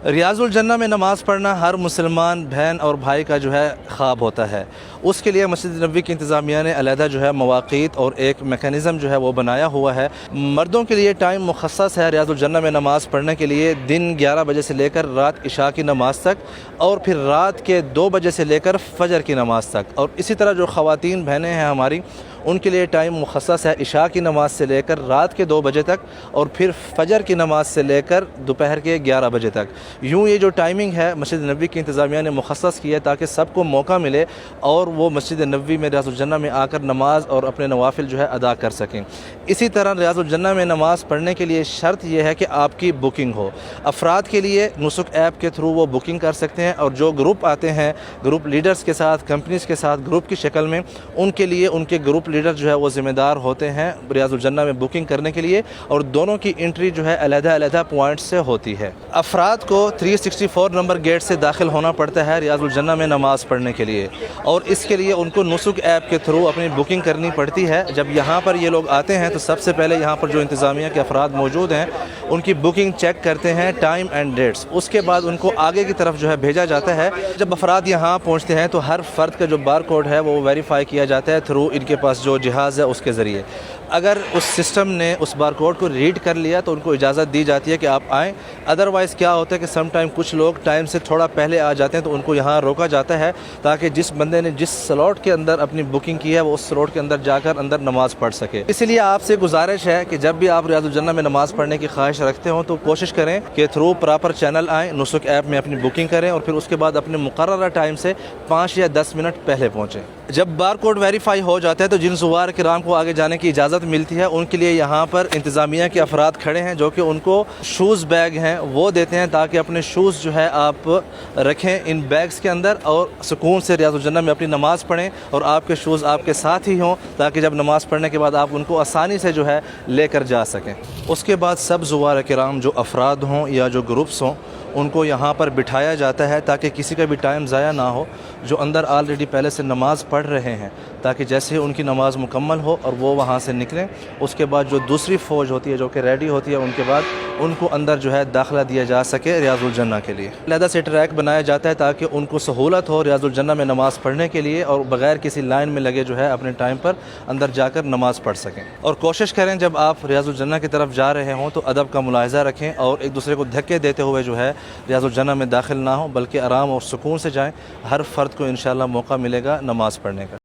ریاض الجنہ میں نماز پڑھنا ہر مسلمان بہن اور بھائی کا جو ہے خواب ہوتا ہے۔ اس کے لیے مسجد نبوی کی انتظامیہ نے علیحدہ جو ہے مواقیت اور ایک میکانزم جو ہے وہ بنایا ہوا ہے۔ مردوں کے لیے ٹائم مخصص ہے ریاض الجنہ میں نماز پڑھنے کے لیے، دن 11 بجے سے لے کر رات عشاء کی نماز تک، اور پھر رات کے 2 بجے سے لے کر فجر کی نماز تک۔ اور اسی طرح جو خواتین بہنیں ہیں ہماری، ان کے لیے ٹائم مخصص ہے عشاء کی نماز سے لے کر رات کے 2 بجے تک، اور پھر فجر کی نماز سے لے کر دوپہر کے 11 بجے تک۔ یوں یہ جو ٹائمنگ ہے مسجد نبوی کی انتظامیہ نے مخصص کی ہے تاکہ سب کو موقع ملے اور وہ مسجد نبوی میں ریاض الجنہ میں آ کر نماز اور اپنے نوافل جو ہے ادا کر سکیں۔ اسی طرح ریاض الجنہ میں نماز پڑھنے کے لیے شرط یہ ہے کہ آپ کی بکنگ ہو۔ افراد کے لیے نسک ایپ کے تھرو وہ بکنگ کر سکتے ہیں، اور جو گروپ آتے ہیں گروپ لیڈرز کے ساتھ، کمپنیز کے ساتھ گروپ کی شکل میں، ان کے لیے ان کے گروپ لیڈر جو ہے وہ ذمہ دار ہوتے ہیں ریاض الجنہ میں بکنگ کرنے کے لیے، اور دونوں کی انٹری جو ہے علیحدہ علیحدہ پوائنٹ سے ہوتی ہے۔ افراد کو 364 نمبر گیٹ سے داخل ہونا پڑتا ہے ریاض الجنہ میں نماز پڑھنے کے لیے، اور اس کے لیے ان کو نسک ایپ کے تھرو اپنی بکنگ کرنی پڑتی ہے۔ جب یہاں پر یہ لوگ آتے ہیں تو سب سے پہلے یہاں پر جو انتظامیہ کے افراد موجود ہیں ان کی بکنگ چیک کرتے ہیں، ٹائم اینڈ ڈیٹس، اس کے بعد ان کو آگے کی طرف جو ہے بھیجا جاتا ہے۔ جب افراد یہاں پہنچتے ہیں تو ہر فرد کا جو بار کوڈ ہے وہ ویریفائی کیا جاتا ہے تھرو ان کے پاس جو جہاز ہے اس کے ذریعے۔ اگر اس سسٹم نے اس بار کوڈ کو ریڈ کر لیا تو ان کو اجازت دی جاتی ہے کہ آپ آئیں۔ ادروائز کیا ہوتا ہے کہ سم ٹائم کچھ لوگ ٹائم سے تھوڑا پہلے آ جاتے ہیں تو ان کو یہاں روکا جاتا ہے تاکہ جس بندے نے جس سلاٹ کے اندر اپنی بکنگ کی ہے وہ اس سلاٹ کے اندر جا کر اندر نماز پڑھ سکے۔ اسی لیے آپ سے گزارش ہے کہ جب بھی آپ ریاض الجنہ میں نماز پڑھنے کی خواہش رکھتے ہوں تو کوشش کریں کہ تھرو پراپر چینل آئیں، نسک ایپ میں اپنی بکنگ کریں، اور پھر اس کے بعد اپنے مقررہ ٹائم سے 5 یا 10 منٹ پہلے پہنچیں۔ جب بار کوڈ ویریفائی ہو جاتا ہے تو جن زوار کرام کو آگے جانے کی اجازت ملتی ہے ان کے لیے یہاں پر انتظامیہ کے افراد کھڑے ہیں جو کہ ان کو شوز بیگ ہیں وہ دیتے ہیں تاکہ اپنے شوز جو ہے آپ رکھیں ان بیگز کے اندر اور سکون سے ریاض الجنہ میں اپنی نماز پڑھیں، اور آپ کے شوز آپ کے ساتھ ہی ہوں تاکہ جب نماز پڑھنے کے بعد آپ ان کو آسانی سے جو ہے لے کر جا سکیں۔ اس کے بعد سب زوار کرام جو افراد ہوں یا جو گروپس ہوں ان کو یہاں پر بٹھایا جاتا ہے تاکہ کسی کا بھی ٹائم ضائع نہ ہو، جو اندر آلریڈی پہلے سے نماز پڑھ رہے ہیں، تاکہ جیسے ہی ان کی نماز مکمل ہو اور وہ وہاں سے نکلیں، اس کے بعد جو دوسری فوج ہوتی ہے جو کہ ریڈی ہوتی ہے ان کے بعد ان کو اندر جو ہے داخلہ دیا جا سکے ریاض الجنہ کے لیے۔ علیحدہ سے ٹریک بنایا جاتا ہے تاکہ ان کو سہولت ہو ریاض الجنہ میں نماز پڑھنے کے لیے، اور بغیر کسی لائن میں لگے جو ہے اپنے ٹائم پر اندر جا کر نماز پڑھ سکیں۔ اور کوشش کریں جب آپ ریاض الجنہ کی طرف جا رہے ہوں تو ادب کا ملاحظہ رکھیں اور ایک دوسرے کو دھکے دیتے ہوئے جو ہے ریاض الجنہ میں داخل نہ ہوں، بلکہ آرام اور سکون سے جائیں۔ ہر فرد کو انشاءاللہ موقع ملے گا نماز پڑھنے کا۔